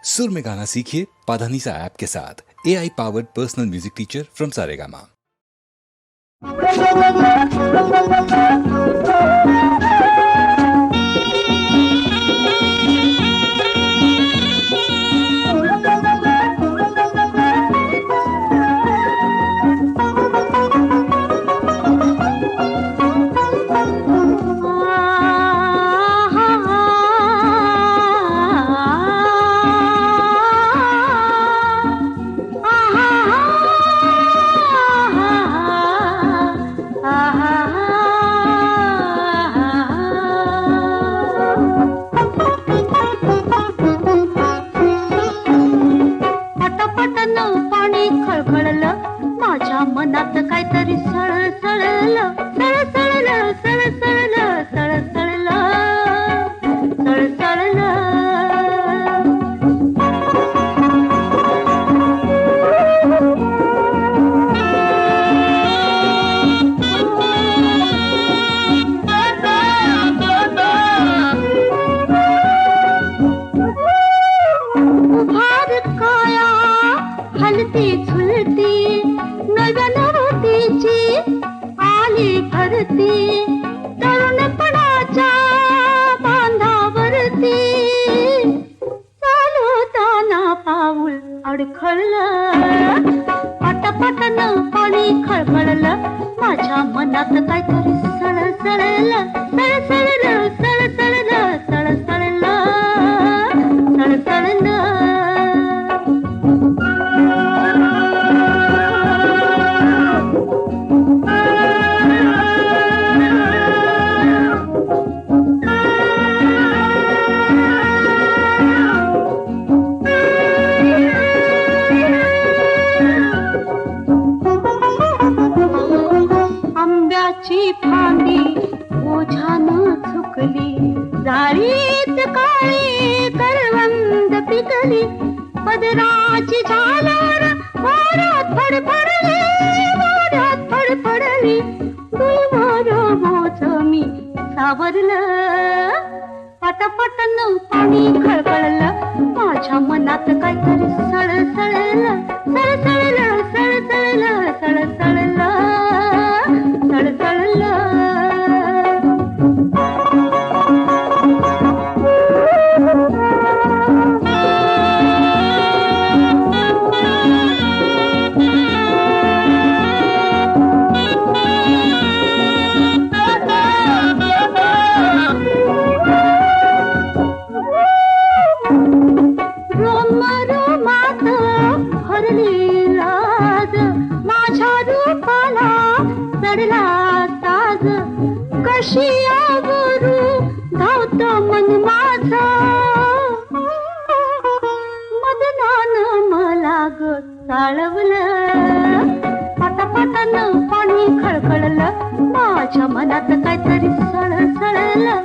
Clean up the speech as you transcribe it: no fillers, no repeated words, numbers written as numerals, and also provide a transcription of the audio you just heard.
सुर में गाना सीखिए पाधानीसा ऐप के साथ। AI powered personal music teacher from Saregama. मनात काहीतरी सळसळलं सळसळलं सळसळलं सळसळलं सळसळलं उभार काया हलती झुलती नवनवतीची आली भरती तरुणपणाच्या बांधावरती चालताना पाऊल अडखळलं पटापटानं पाणी खळखळलं माझ्या मनात काहीतरी सळसळलं सळसळलं सळसळलं सळसळलं सळसळलं फांदी ओझानं झुकली जाळीत काळी करवंद पिकली पदराची झालर वाऱ्यात फडफडली वाऱ्यात फडफडली दुईवर बोझ मी सावरलं पटापटानं पाणी खळखळलं माझ्या मनात काहीतरी सळसळलं सळसळलं सळसळलं सळसळलं कशी आवरू धावत मन माझं मदनानं मला ग चाळवलं पटापटानं पाणी खळखळलं माझ्या मनात काहीतरी सळसळलं